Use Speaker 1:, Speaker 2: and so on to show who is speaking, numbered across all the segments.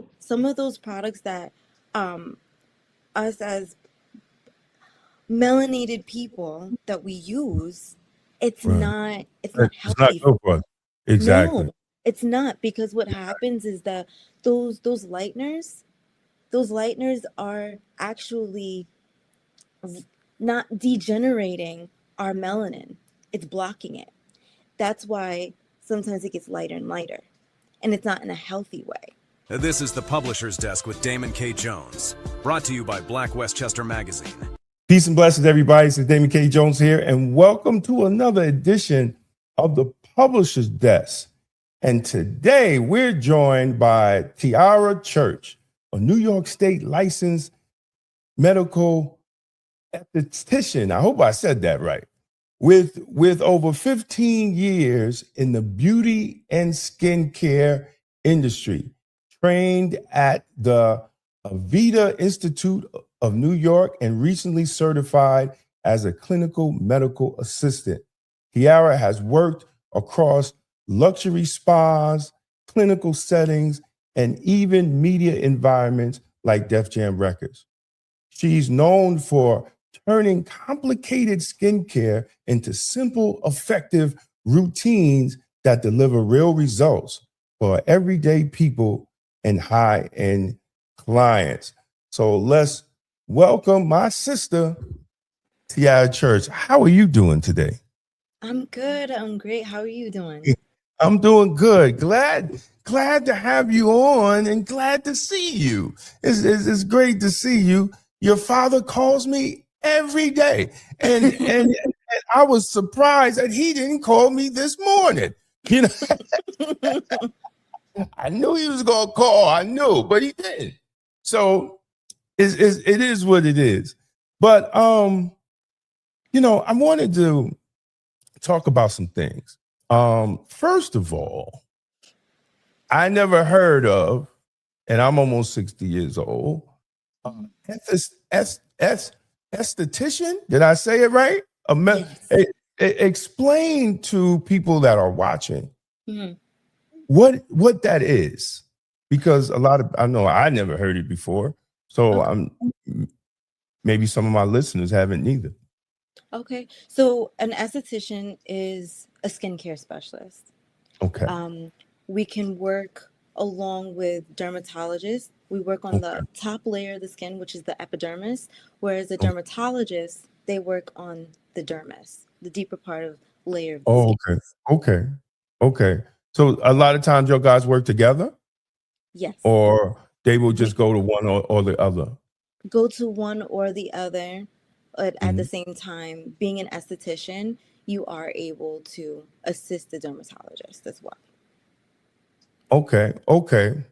Speaker 1: So some of those products that um, us as melanated people that we use,
Speaker 2: Right.
Speaker 1: it's not
Speaker 2: It's not
Speaker 1: healthy.
Speaker 2: good for us. Exactly.
Speaker 1: No, it's not, because what happens is that those lighteners are actually not degenerating our melanin. It's blocking it. That's why sometimes it gets lighter and lighter, and it's not in a healthy way.
Speaker 3: This is the Publisher's Desk with Damon K. Jones, brought to you by Black Westchester Magazine.
Speaker 2: Peace and blessings, everybody. This is Damon K. Jones here, and welcome to another edition of the Publisher's Desk. And today we're joined by Tiara Church, a New York State licensed medical esthetician. I hope I said that right. With over 15 years in the beauty and skincare industry, trained at the Avita Institute of New York and recently certified as a clinical medical assistant. Tiara has worked across luxury spas, clinical settings, and even media environments like Def Jam Records. She's known for turning complicated skincare into simple, effective routines that deliver real results for everyday people and high-end clients. So let's welcome my sister, Tiara Church. How are you doing today?
Speaker 1: I'm good. I'm great. How are you doing?
Speaker 2: I'm doing good. Glad to have you on and glad to see you. It's great to see you. Your father calls me every day. And I was surprised that he didn't call me this morning. You know, I knew he was gonna call. I knew, but he didn't. So it is what it is. But I wanted to talk about some things. First of all, I never heard of, and I'm almost 60 years old, esthetician. Did I say it right?
Speaker 1: Yes.
Speaker 2: Explain to people that are watching
Speaker 1: Mhm.
Speaker 2: what that is, because I know I never heard it before. So
Speaker 1: Okay.
Speaker 2: maybe some of my listeners haven't either.
Speaker 1: Okay. So an esthetician is a skincare specialist.
Speaker 2: Okay.
Speaker 1: We can work along with dermatologists. We work on
Speaker 2: Okay.
Speaker 1: the top layer of the skin, which is the epidermis, whereas the
Speaker 2: Okay.
Speaker 1: dermatologists, they work on the dermis, the deeper part of layer of the
Speaker 2: Oh,
Speaker 1: skin.
Speaker 2: okay. Okay. Okay. So a lot of times your guys work together,
Speaker 1: Yes.
Speaker 2: or they will
Speaker 1: We
Speaker 2: just go to one or the other.
Speaker 1: go to one or the other, but at the
Speaker 2: Mhm.
Speaker 1: same time, being an esthetician, you are able to assist the dermatologist as well.
Speaker 2: Okay. Okay.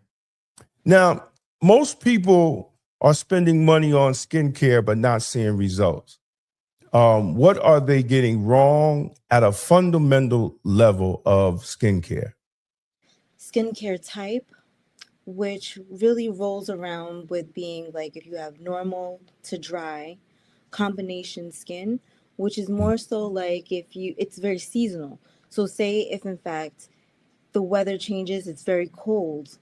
Speaker 2: Now, most people are spending money on skincare but not seeing results. What are they getting wrong at a fundamental level of skincare?
Speaker 1: Skincare type, which really rolls around with being like if you have normal to dry combination skin, which is more so like if you, it's very seasonal. So, say if in fact the weather changes, it's very cold,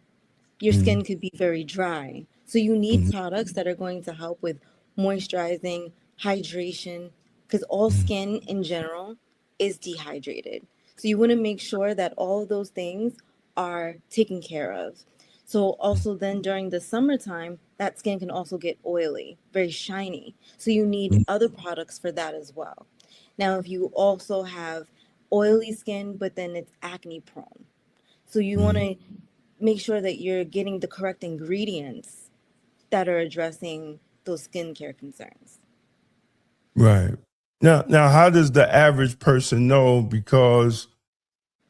Speaker 1: your
Speaker 2: Mhm.
Speaker 1: skin could be very dry. So you need
Speaker 2: Mhm.
Speaker 1: products that are going to help with moisturizing, hydration, because all
Speaker 2: Mhm.
Speaker 1: skin in general is dehydrated. So you want to make sure that all of those things are taken care of. So also then during the summertime, that skin can also get oily, very shiny. So you need
Speaker 2: Mhm.
Speaker 1: other products for that as well. Now, if you also have oily skin, but then it's acne prone, so you want
Speaker 2: Mhm.
Speaker 1: to make sure that you're getting the correct ingredients that are addressing those skincare concerns.
Speaker 2: Right. Now, how does the average person know? Because,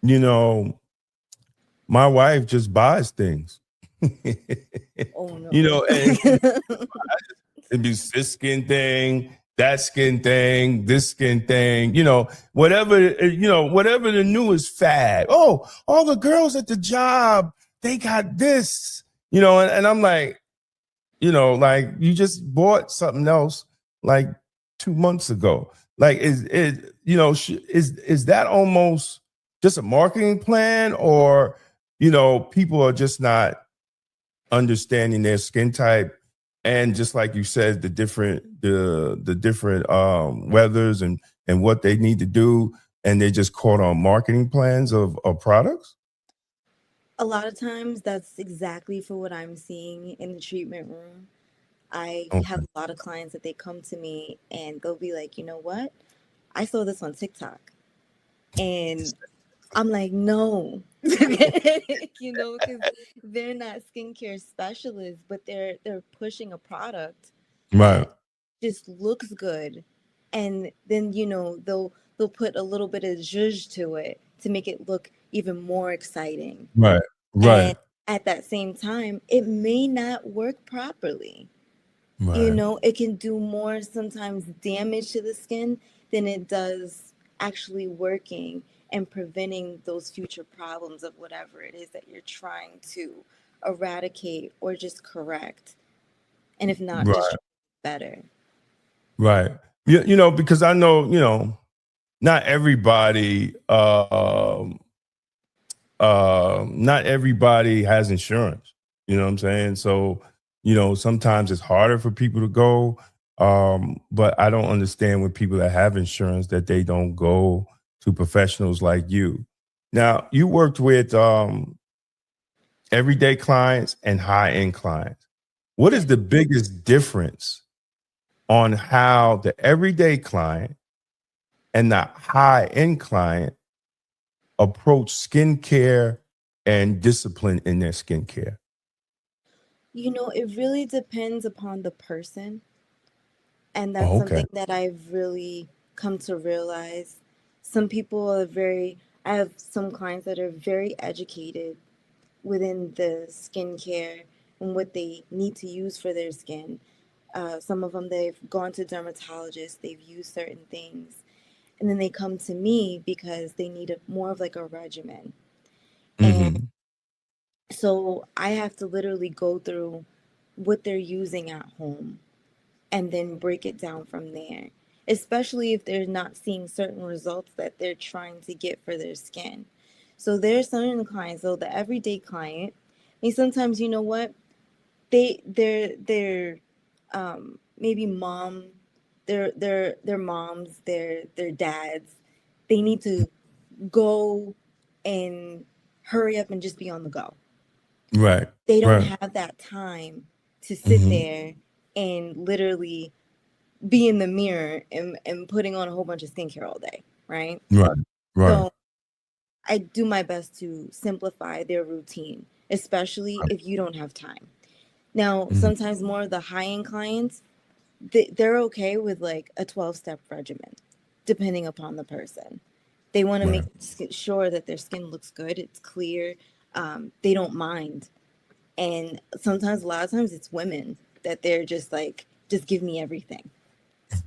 Speaker 2: you know, my wife just buys things.
Speaker 1: Oh no.
Speaker 2: And it'd be this skin thing, that skin thing, this skin thing, whatever the newest fad. Oh, all the girls at the job, they got this, and I'm like, like you just bought something else like 2 months ago. Like, is that almost just a marketing plan, or, people are just not understanding their skin type, and just like you said, the different weathers and what they need to do, and they just caught on marketing plans of products.
Speaker 1: A lot of times, that's exactly for what I'm seeing in the treatment room. I have
Speaker 2: Okay.
Speaker 1: a lot of clients that they come to me and they'll be like, you know what? I saw this on TikTok. And I'm like, no, because they're not skincare specialists, but they're pushing a product
Speaker 2: Right.
Speaker 1: that just looks good, and then they'll put a little bit of zhuzh to it to make it look even more exciting.
Speaker 2: Right. Right.
Speaker 1: And at that same time, it may not work properly.
Speaker 2: Right.
Speaker 1: It can do more sometimes damage to the skin than it does actually working and preventing those future problems of whatever it is that you're trying to eradicate or just correct. And if not, just
Speaker 2: Right.
Speaker 1: try better.
Speaker 2: Right. Because I know, not everybody not everybody has insurance. You know what I'm saying? So, sometimes it's harder for people to go. But I don't understand when people that have insurance that they don't go to professionals like you. Now, you worked with everyday clients and high-end clients. What is
Speaker 1: Yes.
Speaker 2: the biggest difference on how the everyday client and the high-end client approach skincare and discipline in their skincare?
Speaker 1: It really depends upon the person. And that's
Speaker 2: Oh, okay.
Speaker 1: something that I've really come to realize. Some people I have some clients that are very educated within the skincare and what they need to use for their skin. Some of them, they've gone to dermatologists, they've used certain things, and then they come to me because they need more of like a regimen. And
Speaker 2: Mm-hmm.
Speaker 1: so I have to literally go through what they're using at home and then break it down from there, especially if they're not seeing certain results that they're trying to get for their skin. So there's certain clients, though the everyday client, they sometimes, you know what, they're maybe their moms, their dads, they need to go and hurry up and just be on the go.
Speaker 2: Right.
Speaker 1: They don't
Speaker 2: Right.
Speaker 1: have that time to sit
Speaker 2: Mm-hmm.
Speaker 1: there and literally be in the mirror and putting on a whole bunch of skincare all day, right?
Speaker 2: Right. Right.
Speaker 1: So I do my best to simplify their routine, especially if you don't have time. Now,
Speaker 2: Mhm.
Speaker 1: sometimes more of the high end clients, they're okay with like a 12-step regimen, depending upon the person. They want to make
Speaker 2: Right.
Speaker 1: sure that their skin looks good, it's clear, they don't mind. And sometimes, a lot of times, it's women that they're just like, just give me everything.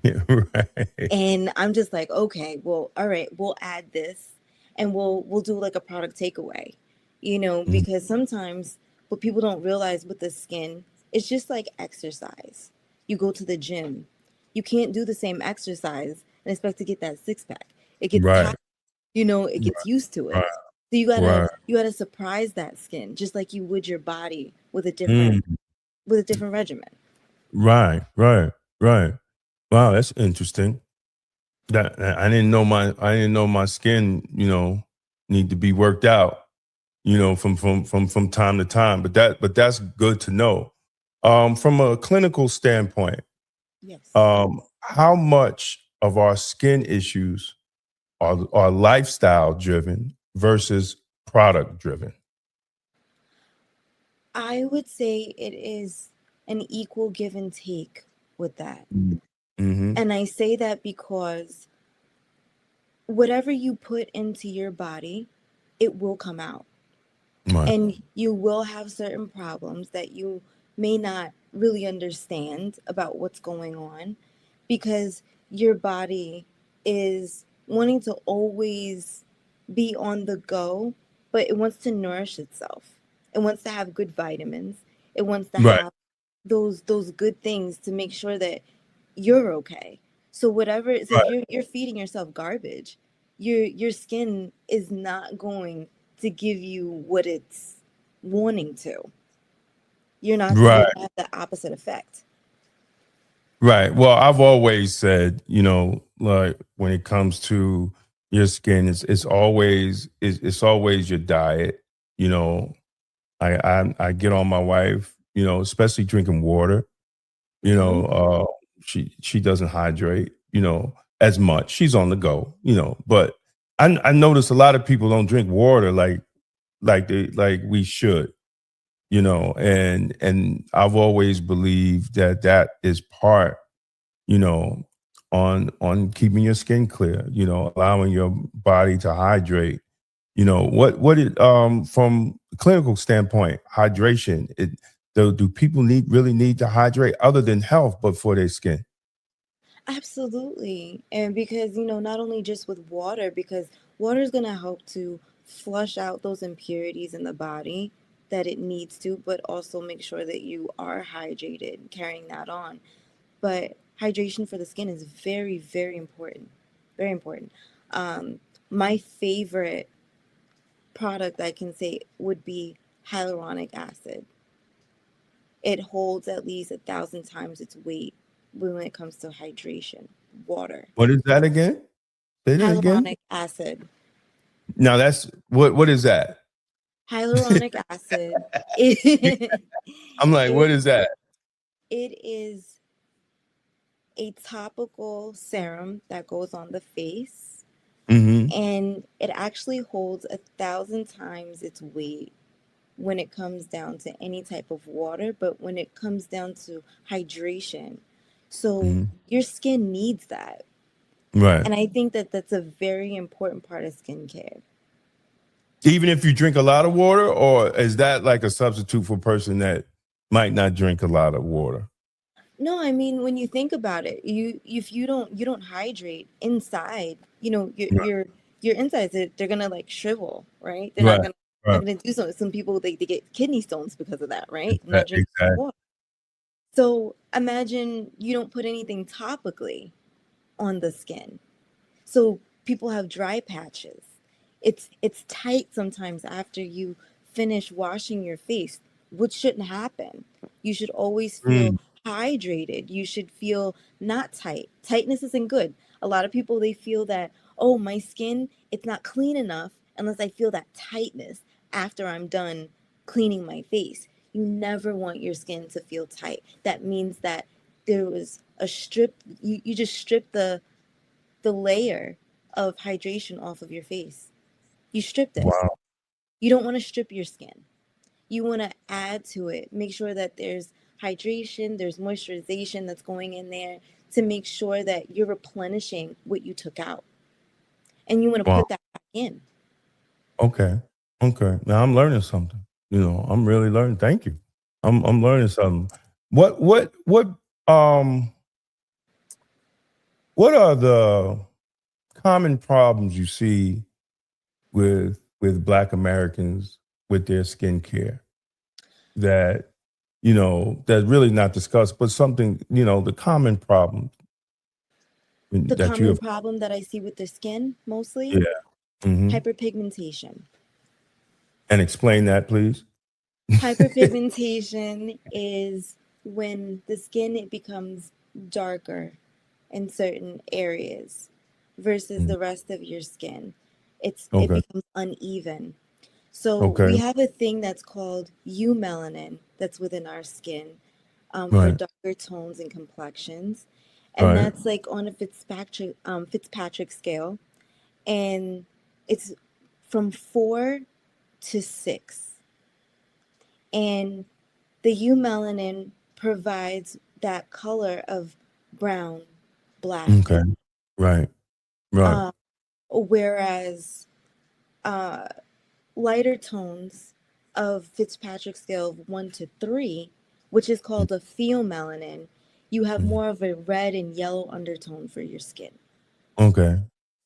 Speaker 2: Yeah, right.
Speaker 1: And I'm just like, okay, well, all right, we'll add this and we'll do like a product takeaway.
Speaker 2: Mhm.
Speaker 1: Because sometimes what people don't realize with the skin, it's just like exercise. You go to the gym. You can't do the same exercise and expect to get that six pack. It gets tired,
Speaker 2: Right.
Speaker 1: it gets used to it.
Speaker 2: Right.
Speaker 1: So
Speaker 2: Right.
Speaker 1: you gotta surprise that skin just like you would your body with
Speaker 2: Mm.
Speaker 1: a different regimen.
Speaker 2: Right. Right. Right. Wow, that's interesting. That I didn't know my skin, need to be worked out, from time to time. But that's good to know. From a clinical standpoint,
Speaker 1: Yes.
Speaker 2: how much of our skin issues are lifestyle driven versus product driven?
Speaker 1: I would say it is an equal give and take with that.
Speaker 2: Mm-hmm.
Speaker 1: And I say that because whatever you put into your body, it will come out.
Speaker 2: Right.
Speaker 1: And you will have certain problems that you may not really understand about what's going on because your body is wanting to always be on the go, but it wants to nourish itself. It wants to have good vitamins. It wants to
Speaker 2: Right.
Speaker 1: have those good things to make sure that you're okay. So if
Speaker 2: Right.
Speaker 1: you're feeding yourself garbage, your skin is not going to give you what it's wanting to.
Speaker 2: Right.
Speaker 1: You're gonna have the opposite effect.
Speaker 2: Right. Well, I've always said, like when it comes to your skin, it's always your diet. You know, I get on my wife, especially drinking water. You
Speaker 1: Hmm.
Speaker 2: know, she doesn't hydrate, as much. She's on the go, but I notice a lot of people don't drink water like we should, and I've always believed that is part, you know, on keeping your skin clear, allowing your body to hydrate. What it from a clinical standpoint, hydration, do people really need to hydrate other than health, but for their skin?
Speaker 1: Absolutely. And because, not only just with water, because water is going to help to flush out those impurities in the body that it needs to, but also make sure that you are hydrated, carrying that on. But hydration for the skin is very, very important. Very important. Um, my favorite product I can say would be hyaluronic acid. It holds at least 1,000 times its weight when it comes to hydration. Water.
Speaker 2: What is that again? Say that again.
Speaker 1: Hyaluronic acid.
Speaker 2: Now that's what is that?
Speaker 1: Hyaluronic acid. It,
Speaker 2: I'm like, what
Speaker 1: it,
Speaker 2: is that?
Speaker 1: it is a topical serum that goes on the face,
Speaker 2: Mm-hmm.
Speaker 1: and it actually holds 1,000 times its weight when it comes down to any type of water, but when it comes down to hydration. So
Speaker 2: Hmm.
Speaker 1: your skin needs that.
Speaker 2: Right.
Speaker 1: And I think that that's a very important part of skincare.
Speaker 2: Even if you drink a lot of water, or is that like a substitute for a person that might not drink a lot of water?
Speaker 1: No, I mean when you think about it, if you don't hydrate inside, your insides they're gonna like shrivel, right? They're
Speaker 2: Right.
Speaker 1: not
Speaker 2: Right.
Speaker 1: gonna do something. Some people they get kidney stones because of that, right? Not drinking
Speaker 2: Exactly.
Speaker 1: water. So imagine you don't put anything topically on the skin. So people have dry patches. It's tight sometimes after you finish washing your face, which shouldn't happen. You should always feel
Speaker 2: Mm.
Speaker 1: hydrated. You should feel not tight. Tightness isn't good. A lot of people they feel that, oh, my skin, it's not clean enough unless I feel that tightness after I'm done cleaning my face. You never want your skin to feel tight. That means that there was a strip, you just strip the layer of hydration off of your face. You stripped it.
Speaker 2: Wow.
Speaker 1: You don't want to strip your skin. You want to add to it. Make sure that there's hydration, there's moisturization that's going in there to make sure that you're replenishing what you took out. And you want to
Speaker 2: Wow.
Speaker 1: put that back in.
Speaker 2: Okay. Okay. Now I'm learning something. I'm really learning. Thank you. I'm learning something. Um what are the common problems you see with Black Americans with their skincare that that's really not discussed, but something, the common problem
Speaker 1: The
Speaker 2: that you
Speaker 1: common
Speaker 2: have.
Speaker 1: problem that I see with the skin mostly,
Speaker 2: Yeah. Hmm.
Speaker 1: hyperpigmentation.
Speaker 2: And explain that, please.
Speaker 1: Hyperpigmentation is when the skin it becomes darker in certain areas versus
Speaker 2: Mm.
Speaker 1: the rest of your skin. It
Speaker 2: Okay.
Speaker 1: becomes uneven. So
Speaker 2: Okay.
Speaker 1: we have a thing that's called eumelanin that's within our skin for
Speaker 2: Right.
Speaker 1: darker tones and complexions, and
Speaker 2: Right.
Speaker 1: that's like on a Fitzpatrick scale, and it's from 4 to 6, and the eumelanin provides that color of brown, black.
Speaker 2: Okay. Right. Right.
Speaker 1: Uh, whereas uh, lighter tones of Fitzpatrick scale of 1 to 3, which is called a pheomelanin, you have
Speaker 2: Mhm.
Speaker 1: more of a red and yellow undertone for your skin.
Speaker 2: Okay.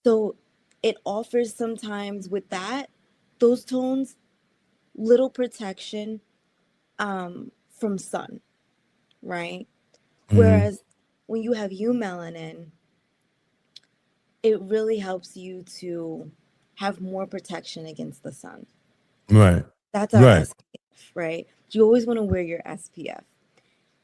Speaker 1: So it offers sometimes with that, those tones, little protection from sun, right?
Speaker 2: Hmm.
Speaker 1: Whereas when you have eumelanin, it really helps you to have more protection against the sun.
Speaker 2: Right.
Speaker 1: That's our
Speaker 2: Right.
Speaker 1: SPF, right? You always want to wear your SPF.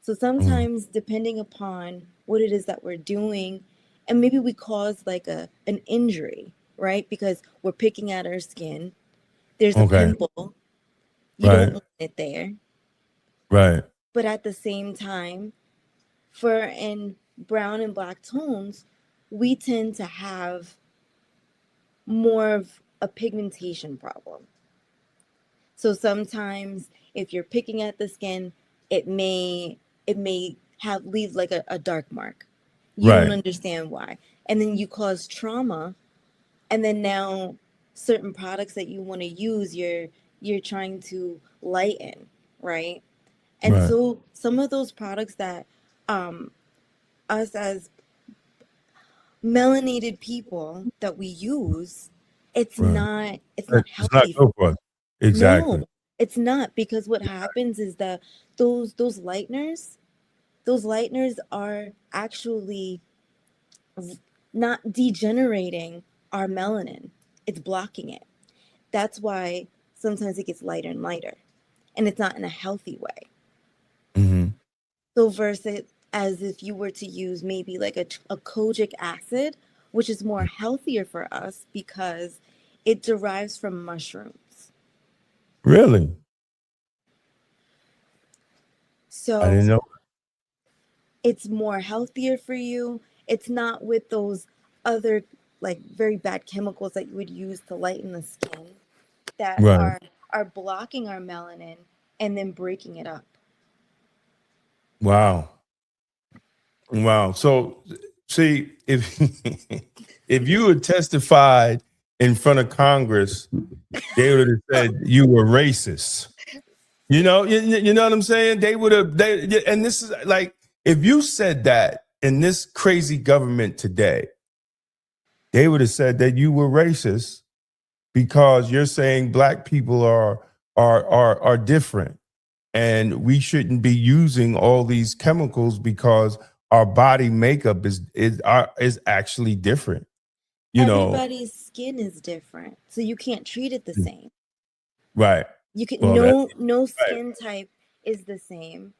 Speaker 1: So
Speaker 2: Mm.
Speaker 1: sometimes, depending upon what it is that we're doing, and maybe we cause like an injury, right? Because we're picking at our skin. There's a
Speaker 2: Okay.
Speaker 1: pimple. You don't
Speaker 2: Right.
Speaker 1: want it there.
Speaker 2: Right.
Speaker 1: But at the same time, for in brown and black tones, we tend to have more of a pigmentation problem. So sometimes if you're picking at the skin, it may have leave like a dark mark. You don't
Speaker 2: Right.
Speaker 1: understand why. And then you cause trauma, and then now certain products that you want to use, you're trying to lighten, right? And
Speaker 2: Right.
Speaker 1: so some of those products that um us as melanated people that we use,
Speaker 2: Right.
Speaker 1: it's not
Speaker 2: It's not
Speaker 1: healthy.
Speaker 2: good for us. Exactly.
Speaker 1: No, it's not, because what happens is that those those lighteners are actually not degenerating our melanin. It's blocking it. That's why sometimes it gets lighter and lighter, and it's not in a healthy way.
Speaker 2: Hmm.
Speaker 1: So versus as if you were to use maybe like a kojic acid, which is more healthier for us because it derives from mushrooms.
Speaker 2: Really? I didn't
Speaker 1: So
Speaker 2: know.
Speaker 1: it's more healthier for you. It's not with those other like very bad chemicals that you would use to lighten the skin that
Speaker 2: Right.
Speaker 1: are blocking our melanin and then breaking it up.
Speaker 2: Wow. Wow. So, see, if if you had testified in front of Congress, they would have said you were racist. You know what I'm saying? They would have. And this is like, if you said that in this crazy government today, they would have said that you were racist because you're saying black people are different, and we shouldn't be using all these chemicals because our body makeup is actually different. You know,
Speaker 1: Everybody's skin is different, so you can't treat it the same.
Speaker 2: right?
Speaker 1: You can
Speaker 2: Well, that's
Speaker 1: no
Speaker 2: right.
Speaker 1: skin type is the same.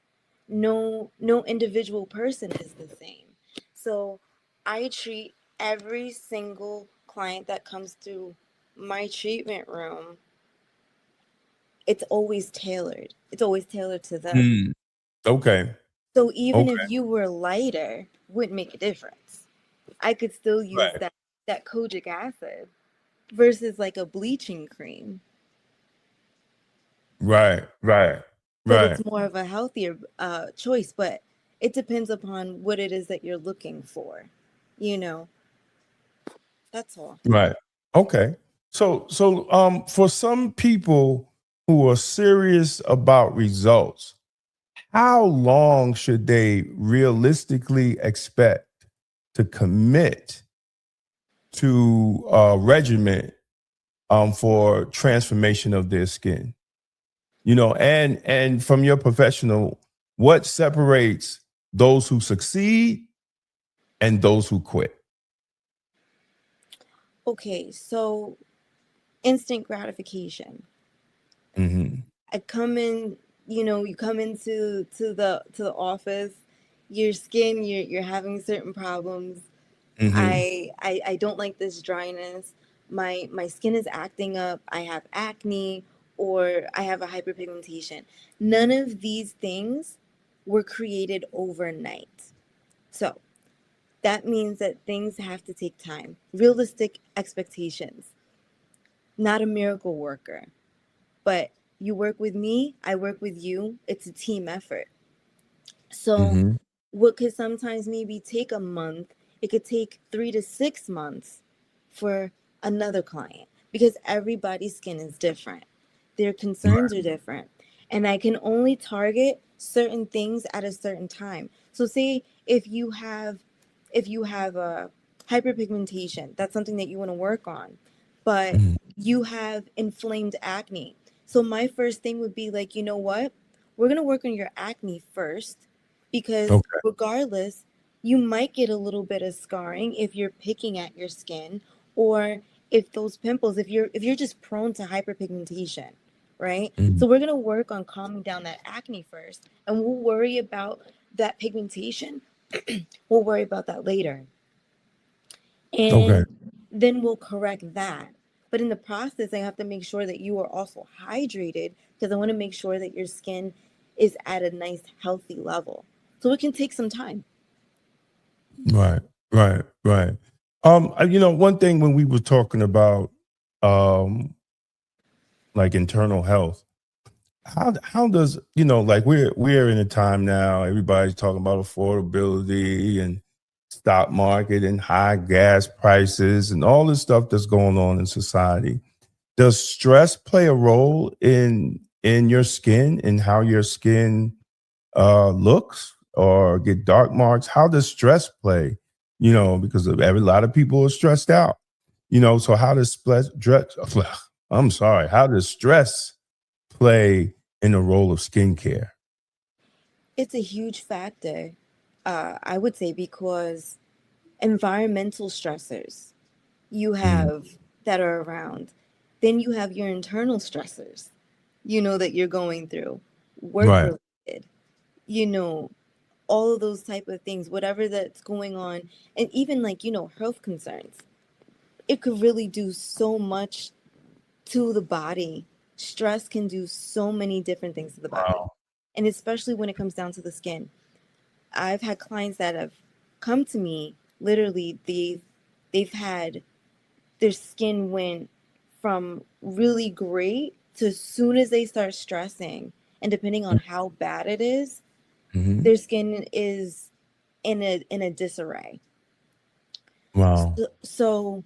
Speaker 1: No individual person is the same. So I treat every single client that comes through my treatment room, it's always tailored. It's always tailored to them.
Speaker 2: Mm, okay,
Speaker 1: So even if
Speaker 2: okay,
Speaker 1: you were lighter, wouldn't make a difference. I could still use
Speaker 2: right,
Speaker 1: that kojic acid versus like a bleaching cream,
Speaker 2: right, right,
Speaker 1: but
Speaker 2: right,
Speaker 1: it's more of a healthier choice. But it depends upon what it is that you're looking for. You know, that's all.
Speaker 2: right. Okay. For some people who are serious about results, how long should they realistically expect to commit to a regimen for transformation of their skin? And from your professional, what separates those who succeed and those who quit?
Speaker 1: Okay, so instant gratification.
Speaker 2: Hmm.
Speaker 1: I come in, you come into to the office, your skin, you're having certain problems.
Speaker 2: Hmm.
Speaker 1: I don't like this dryness. My skin is acting up. I have acne or I have a hyperpigmentation. None of these things were created overnight. So that means that things have to take time. Realistic expectations. Not a miracle worker, but you work with me, I work with you. It's a team effort. So,
Speaker 2: Hmm.
Speaker 1: what could sometimes maybe take a month, it could take 3 to 6 months for another client because everybody's skin is different. Their concerns are different. And I can only target certain things at a certain time. So say if you have a hyperpigmentation, that's something that you want to work on, but
Speaker 2: Hmm.
Speaker 1: you have inflamed acne. So my first thing would be like, you know what? We're going to work on your acne first because
Speaker 2: Okay.
Speaker 1: regardless, you might get a little bit of scarring if you're picking at your skin or if those pimples, if you're just prone to hyperpigmentation, right?
Speaker 2: Mhm.
Speaker 1: So we're going to work on calming down that acne first, and we'll worry about that pigmentation. We'll worry about that later.
Speaker 2: Okay.
Speaker 1: And then we'll correct that. But in the process, I have to make sure that you are also hydrated because I want to make sure that your skin is at a nice, healthy level. So it can take some time.
Speaker 2: Right. Right. Right. One thing when we were talking about um like internal health, how does, like we're in a time now, everybody's talking about affordability and stock market and high gas prices and all this stuff that's going on in society. Does stress play a role in your skin and how your skin looks or get dark marks? How does stress play? Because of every lot of people are stressed out. So how does stress? I'm sorry. How does stress play in the role of skincare?
Speaker 1: It's a huge factor, I would say, because environmental stressors you
Speaker 2: Mm.
Speaker 1: have that are around, then you have your internal stressors, that you're going through, work
Speaker 2: Right.
Speaker 1: related, you know, all of those type of things, whatever that's going on, and even like, health concerns. It could really do so much to the body. Stress can do so many different things to the body.
Speaker 2: Wow.
Speaker 1: And especially when it comes down to the skin. I've had clients that have come to me, literally they've had their skin went from really great to as soon as they start stressing, and depending on how bad it is,
Speaker 2: Hmm.
Speaker 1: their skin is in a disarray.
Speaker 2: Wow.
Speaker 1: So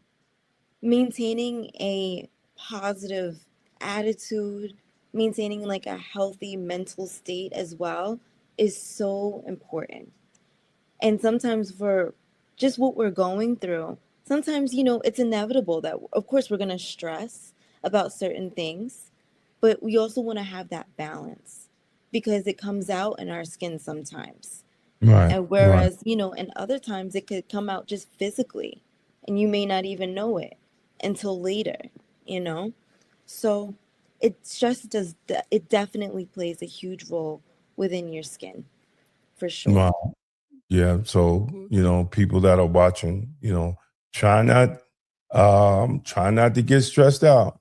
Speaker 1: maintaining a positive attitude, maintaining like a healthy mental state as well is so important. And sometimes for just what we're going through, sometimes, it's inevitable that, of course, we're going to stress about certain things, but we also want to have that balance because it comes out in our skin sometimes.
Speaker 2: Right.
Speaker 1: And
Speaker 2: Right.
Speaker 1: whereas, and other times it could come out just physically and you may not even know it until later, you know? So it definitely plays a huge role within your skin for sure.
Speaker 2: Wow. Yeah. So, people that are watching, try not try not to get stressed out.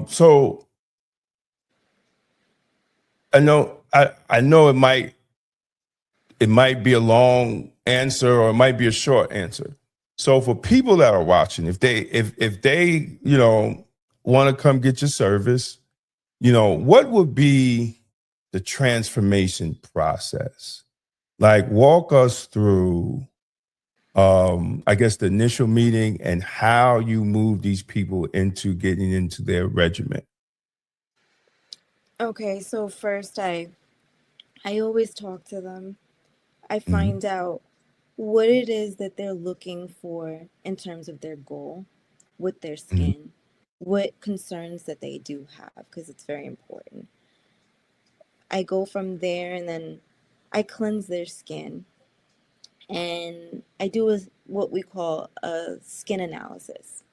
Speaker 2: So I know it might be a long answer or it might be a short answer. So for people that are watching, if they want to come get your service, what would be the transformation process? Like walk us through I guess the initial meeting and how you move these people into getting into their regimen.
Speaker 1: Okay, so first I always talk to them. I
Speaker 2: Mhm.
Speaker 1: find out what it is that they're looking for in terms of their goal with their
Speaker 2: Mhm.
Speaker 1: skin, what concerns that they do have, because it's very important. I go from there and then I cleanse their skin and I do what we call a skin analysis.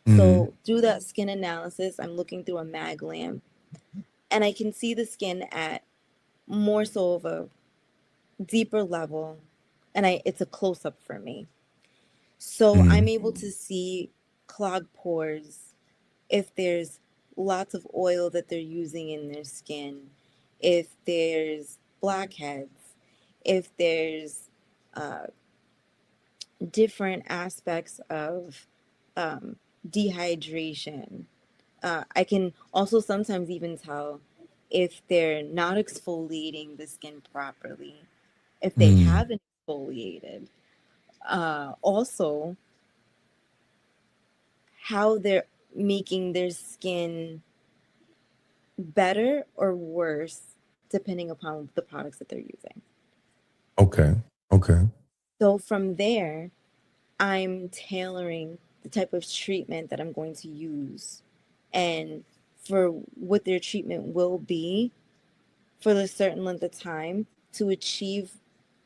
Speaker 2: Mhm.
Speaker 1: So through that skin analysis, I'm looking through a mag lamp and I can see the skin at more so of a deeper level, and it's a close up for me. So I'm
Speaker 2: Mhm.
Speaker 1: able to see clogged pores, if there's lots of oil that they're using in their skin, if there's blackheads, if there's uh, different aspects of um, dehydration. I can also sometimes even tell if they're not exfoliating the skin properly, if they
Speaker 2: Mhm.
Speaker 1: haven't exfoliated. Also, how they're making their skin better or worse depending upon the products that they're using.
Speaker 2: Okay. Okay.
Speaker 1: So from there, I'm tailoring the type of treatment that I'm going to use and for what their treatment will be for a certain length of time to achieve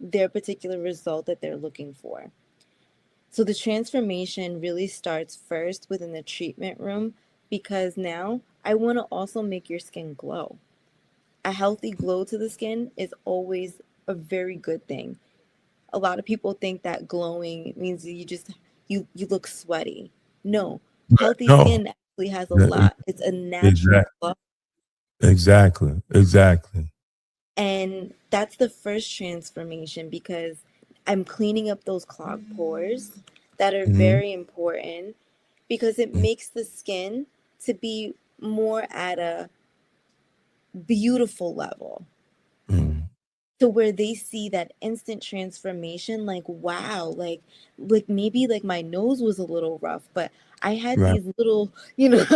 Speaker 1: their particular result that they're looking for. So the transformation really starts first within the treatment room because now I want to also make your skin glow. A healthy glow to the skin is always a very good thing. A lot of people think that glowing means you look sweaty. No,
Speaker 2: Right.
Speaker 1: healthy
Speaker 2: No.
Speaker 1: skin actually has a lot. It's a natural
Speaker 2: Exactly.
Speaker 1: glow.
Speaker 2: Exactly. Exactly.
Speaker 1: And that's the first transformation because I'm cleaning up those clogged pores that are
Speaker 2: Mm-hmm.
Speaker 1: very important because it makes the skin to be more at a beautiful level
Speaker 2: Mm-hmm.
Speaker 1: to where they see that instant transformation like wow like maybe like my nose was a little rough but I had
Speaker 2: Right.
Speaker 1: these little these little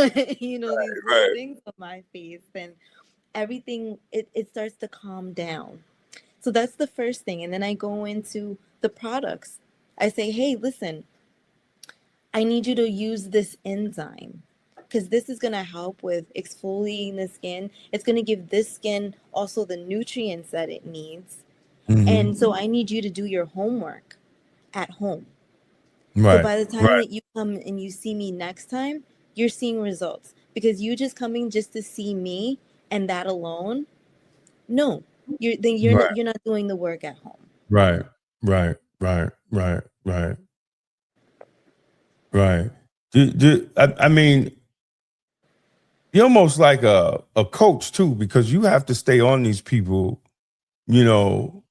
Speaker 2: Right.
Speaker 1: things on my face and everything it starts to calm down. So that's the first thing. And then I go into the products. I say, hey, listen, I need you to use this enzyme because this is going to help with exfoliating the skin. It's going to give this skin also the nutrients that it needs.
Speaker 2: Mm-hmm.
Speaker 1: And so I need you to do your homework at home. So
Speaker 2: Right.
Speaker 1: by the time
Speaker 2: Right.
Speaker 1: that you come and you see me next time, you're seeing results because you just coming just to see me and that alone, no,
Speaker 2: Right.
Speaker 1: you're not doing the work at home.
Speaker 2: Right. Right. Right. Right. Right. Right. I mean, you're almost like a coach too, because you have to stay on these people, you know,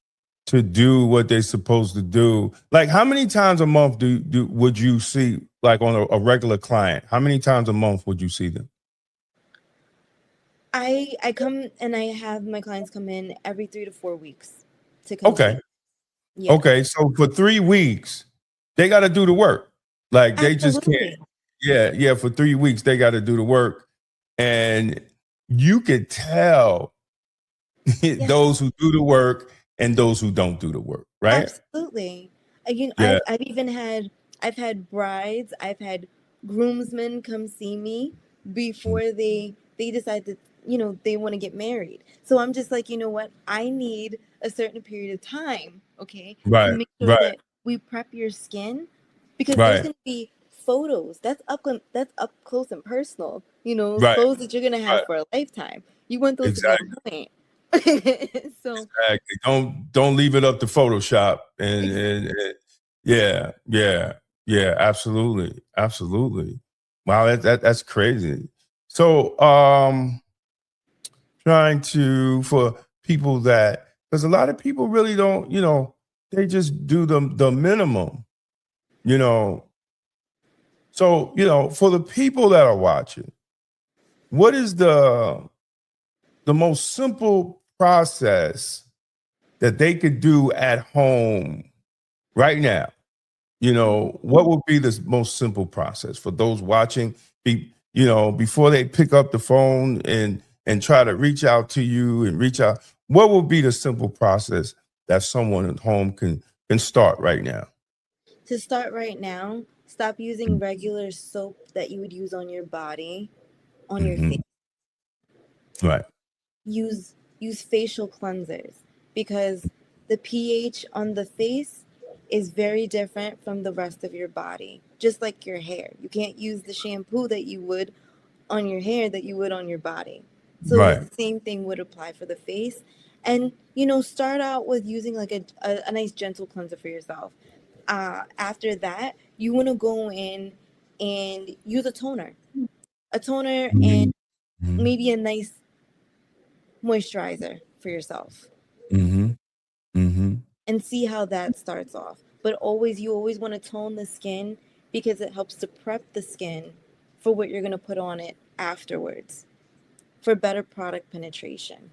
Speaker 2: to do what they're supposed to do. Like, how many times a month do would you see, like, on a regular client? How many times a month would you see them?
Speaker 1: I come and I have my clients come in every 3 to 4 weeks to come see
Speaker 2: Okay.
Speaker 1: me. Yeah,
Speaker 2: Okay. So for 3 weeks, they got to do the work. Like, they just can't.
Speaker 1: absolutely.
Speaker 2: Yeah. Yeah. For 3 weeks, they got to do the work. And you could tell
Speaker 1: Yes,
Speaker 2: those who do the work and those who don't do the work, right?
Speaker 1: absolutely.
Speaker 2: Yeah.
Speaker 1: I've even had I've had brides, I've had groomsmen come see me before they decide that they want to get married. So I'm just like, you know what? I need a certain period of time, okay, to
Speaker 2: Right.
Speaker 1: make sure
Speaker 2: Right.
Speaker 1: that we prep your skin because there's
Speaker 2: Right.
Speaker 1: going to be photos that's up close and personal,
Speaker 2: Right.
Speaker 1: photos that you're going to have
Speaker 2: Right.
Speaker 1: for a lifetime. You want those to be on
Speaker 2: Exactly.
Speaker 1: point. So
Speaker 2: Exactly. Don't leave it up to Photoshop. Yeah, yeah, yeah. Absolutely, absolutely. Wow, that's crazy. So, trying to for people that because a lot of people really don't, they just do the minimum, you know. So, for the people that are watching, what is the most simple process that they could do at home right now? What would be the most simple process for those watching? Before they pick up the phone and try to reach out to you and reach out, what would be the simple process that someone at home can start right now?
Speaker 1: to start right now, stop using regular soap that you would use on your body, on your face.
Speaker 2: Mm-hmm. Right.
Speaker 1: Use facial cleansers because the pH on the face is very different from the rest of your body. Just like your hair. You can't use the shampoo that you would on your hair that you would on your body. So
Speaker 2: Right.
Speaker 1: the same thing would apply for the face. And start out with using like a nice gentle cleanser for yourself. After that, you want to go in and use a toner and
Speaker 2: Mm-hmm.
Speaker 1: maybe a nice moisturizer for yourself
Speaker 2: Mm-hmm. Mm-hmm.
Speaker 1: and see how that starts off. But you always want to tone the skin because it helps to prep the skin for what you're going to put on it afterwards for better product penetration.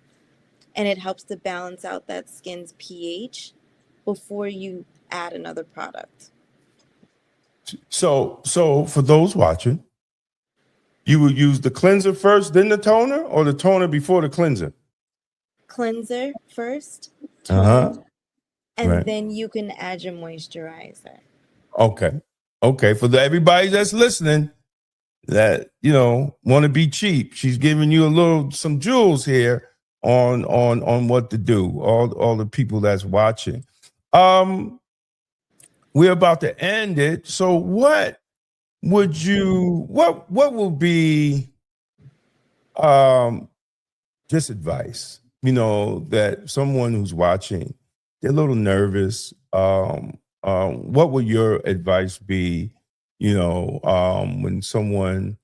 Speaker 1: And it helps to balance out that skin's pH before you add another product.
Speaker 2: So for those watching, you would use the cleanser first, then the toner, or the toner before the cleanser?
Speaker 1: Cleanser first,
Speaker 2: Uh-huh.
Speaker 1: tone, and
Speaker 2: Right.
Speaker 1: then you can add your moisturizer.
Speaker 2: Okay. Okay. For everybody that's listening, that want to be cheap, she's giving you some jewels here on what to do. All the people that's watching. Um, we're about to end it. So what will be just advice, that someone who's watching, they're a little nervous. What would your advice be, when someone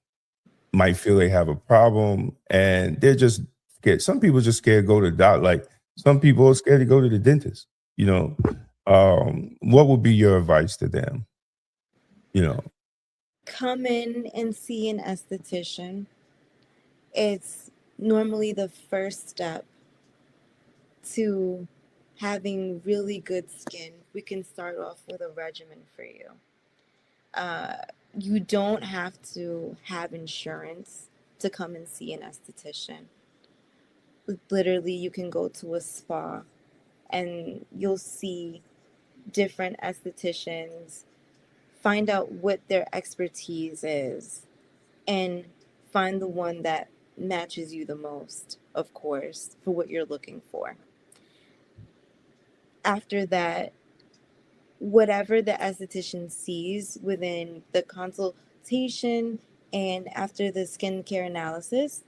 Speaker 2: might feel they have a problem and they're just scared? Some people are just scared to go to the doctor. Like some people are scared to go to the dentist, what would be your advice to them?
Speaker 1: Come in and see an esthetician. It's normally the first step to having really good skin. We can start off with a regimen for you. You don't have to have insurance to come and see an esthetician. Literally, you can go to a spa and you'll see different estheticians, find out what their expertise is, and find the one that matches you the most, of course, for what you're looking for. After that, whatever the esthetician sees within the consultation and after the skincare analysis,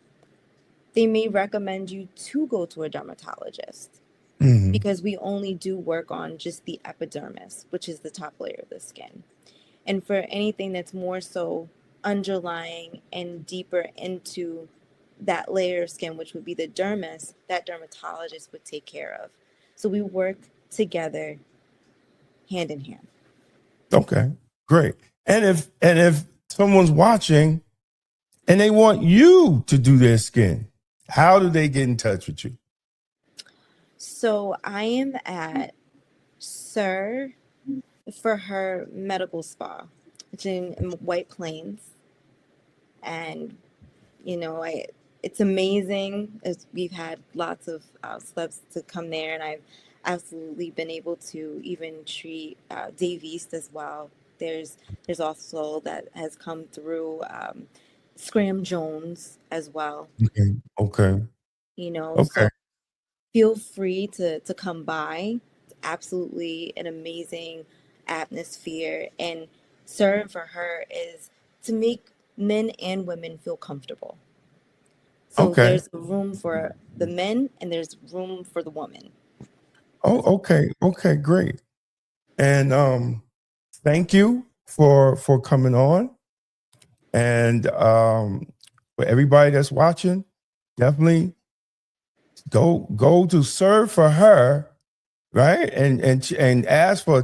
Speaker 1: they may recommend you to go to a dermatologist
Speaker 2: Mm-hmm.
Speaker 1: because we only do work on just the epidermis, which is the top layer of the skin. And for anything that's more so underlying and deeper into that layer of skin, which would be the dermis, that dermatologist would take care of. So we work together hand in hand.
Speaker 2: Okay, great. And if someone's watching and they want you to do their skin, how do they get in touch with you?
Speaker 1: So I am at Sir for her medical spa, which is in White Plains. And, it's amazing. We've had lots of celebs to come there, and I've absolutely been able to even treat Dave East as well. There's also that has come through Scram Jones as well.
Speaker 2: Okay. Okay.
Speaker 1: So
Speaker 2: Okay.
Speaker 1: feel free to come by. It's absolutely an amazing atmosphere, and serving for her is to make men and women feel comfortable. So
Speaker 2: Okay.
Speaker 1: there's room for the men and there's room for the woman.
Speaker 2: Oh, okay. Okay, great. And thank you for coming on. And for everybody that's watching, definitely go to Serve for Her, right? And ask for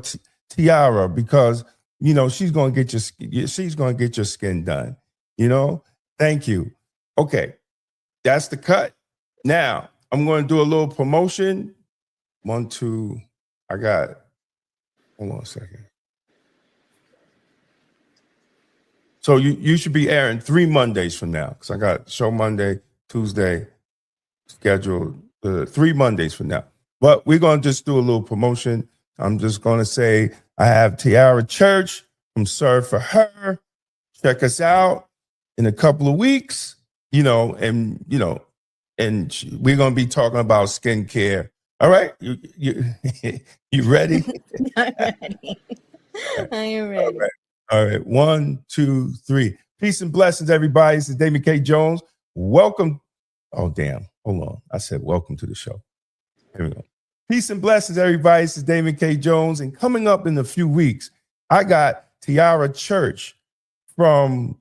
Speaker 2: Tiara, because she's going to get your skin done. Thank you. Okay, that's the cut. Now I'm going to do a little promotion. Hold on a second. So you should be airing 3 Mondays from now, because I got show Monday, Tuesday scheduled, 3 Mondays from now. But we're going to just do a little promotion. I'm just going to say I have Tiara Church from Serve for Her. Check us out in a couple of weeks, and we're going to be talking about skincare. All right, you ready?
Speaker 1: I'm ready. I am ready.
Speaker 2: All right. 1, 2, 3. Peace and blessings, everybody. This is Damon K. Jones. Welcome. Oh, damn. Hold on. I said welcome to the show. Here we go. Peace and blessings, everybody. This is Damon K. Jones. And coming up in a few weeks, I got Tiara Church from,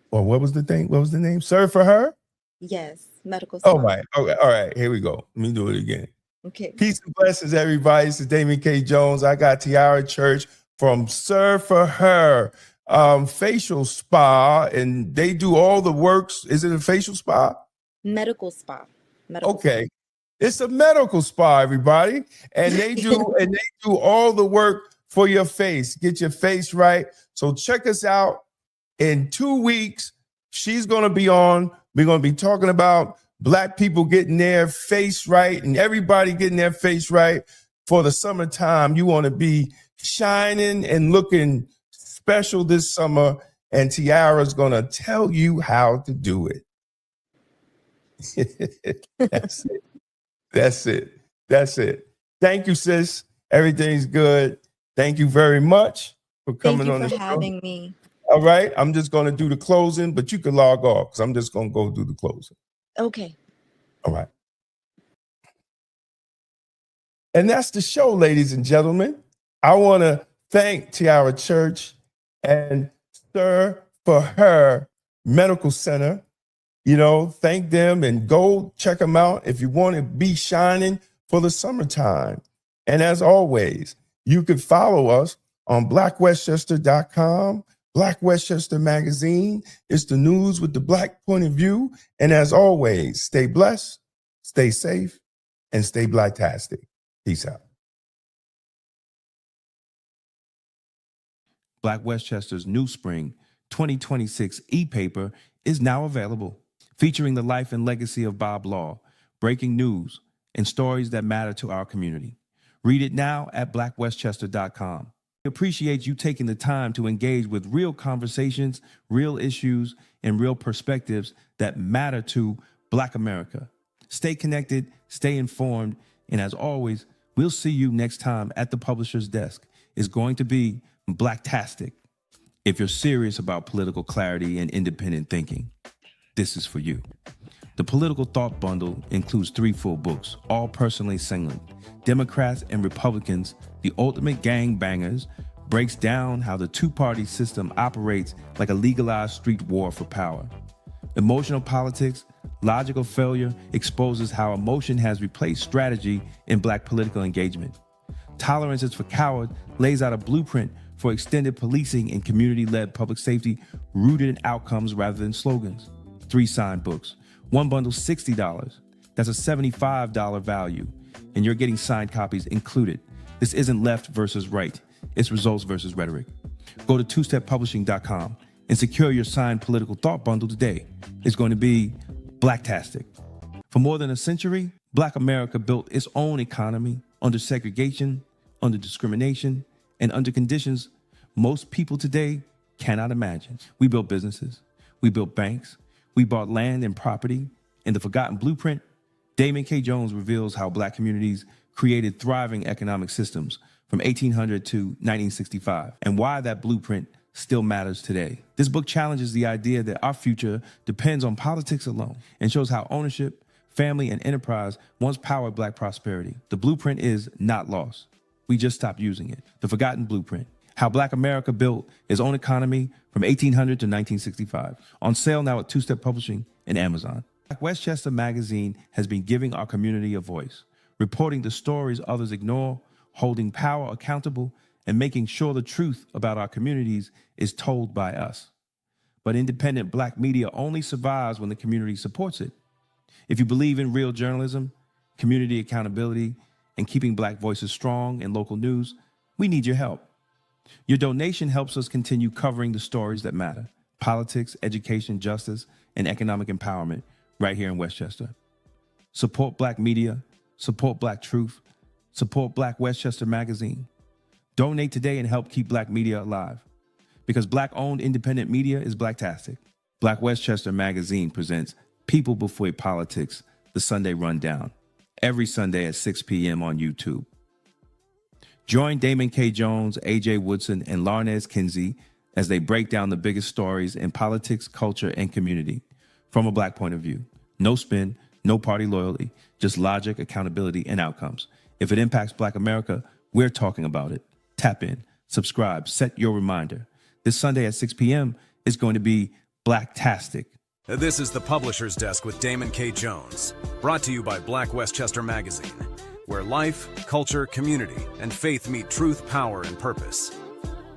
Speaker 2: what was the thing? What was the name? Serve for Her?
Speaker 1: Yes, medical
Speaker 2: Oh,
Speaker 1: spa.
Speaker 2: my. Okay. All right. Here we go. Let me do it again.
Speaker 1: Okay.
Speaker 2: Peace and blessings, everybody. This is Damon K. Jones. I got Tiara Church from Serve for Her facial spa, and they do all the works. Is it a facial spa?
Speaker 1: Medical spa.
Speaker 2: Okay. It's a medical spa, everybody. And they do all the work for your face. Get your face right. So check us out in 2 weeks. She's going to be on. We're going to be talking about Black people getting their face right and everybody getting their face right for the summertime. You want to be shining and looking special this summer, and Tiara's going to tell you how to do it. That's it. That's it. That's it. Thank you, sis. Everything's good. Thank you very much for
Speaker 1: Thank
Speaker 2: coming
Speaker 1: you
Speaker 2: on
Speaker 1: for
Speaker 2: the show.
Speaker 1: having me.
Speaker 2: All right. I'm just going to do the closing, but you can log off because I'm just going to go do the closing.
Speaker 1: Okay.
Speaker 2: All right. And that's the show, ladies and gentlemen. I want to thank Tiara Church and Sir for Her Medical Center. You know, thank them and go check them out if you want to be shining for the summertime. And as always, you can follow us on blackwestchester.com, Black Westchester Magazine. It's the news with the Black point of view. And as always, stay blessed, stay safe, and stay Blacktastic. Peace out.
Speaker 4: Black Westchester's New Spring 2026 e-paper is now available, featuring the life and legacy of Bob Law, breaking news, and stories that matter to our community. Read it now at blackwestchester.com. We appreciate you taking the time to engage with real conversations, real issues, and real perspectives that matter to Black America. Stay connected, stay informed, and as always, we'll see you next time at the publisher's desk. It's going to be Blacktastic. If you're serious about political clarity and independent thinking, this is for you. The Political Thought Bundle includes 3 full books, all personally signed. Democrats and Republicans, The Ultimate Gangbangers, breaks down how the two-party system operates like a legalized street war for power. Emotional Politics, Logical Failure exposes how emotion has replaced strategy in Black political engagement. Tolerance is for Cowards lays out a blueprint for extended policing and community-led public safety rooted in outcomes rather than slogans. 3 signed books. 1 bundle, $60. That's a $75 value, and you're getting signed copies included. This isn't left versus right. It's results versus rhetoric. Go to twosteppublishing.com and secure your signed Political Thought Bundle today. It's going to be Blacktastic. For more than a century, Black America built its own economy under segregation, under discrimination, and under conditions most people today cannot imagine. We built businesses. We built banks. We bought land and property. In The Forgotten Blueprint, Damon K. Jones reveals how Black communities created thriving economic systems from 1800 to 1965 and why that blueprint still matters today. This book challenges the idea that our future depends on politics alone and shows how ownership, family, and enterprise once powered Black prosperity. The blueprint is not lost. We just stopped using it. The Forgotten Blueprint, how Black America built its own economy from 1800 to 1965. On sale now at Two Step Publishing and Amazon. Black Westchester Magazine has been giving our community a voice, reporting the stories others ignore, holding power accountable, and making sure the truth about our communities is told by us. But independent Black media only survives when the community supports it. If you believe in real journalism, community accountability, and keeping Black voices strong in local news, we need your help. Your donation helps us continue covering the stories that matter: politics, education, justice, and economic empowerment right here in Westchester. Support Black media, support Black truth, support Black Westchester Magazine. Donate today and help keep Black media alive. Because Black-owned independent media is Blacktastic. Black Westchester Magazine presents People Before Politics, the Sunday Rundown, every Sunday at 6 p.m. on YouTube. Join Damon K. Jones, A.J. Woodson, and Larnez Kinsey as they break down the biggest stories in politics, culture, and community from a Black point of view. No spin, no party loyalty, just logic, accountability, and outcomes. If it impacts Black America, we're talking about it. Tap in, subscribe, set your reminder. This Sunday at 6 p.m. is going to be Blacktastic.
Speaker 3: This is the Publisher's Desk with Damon K. Jones, brought to you by Black Westchester Magazine, where life, culture, community, and faith meet truth, power, and purpose.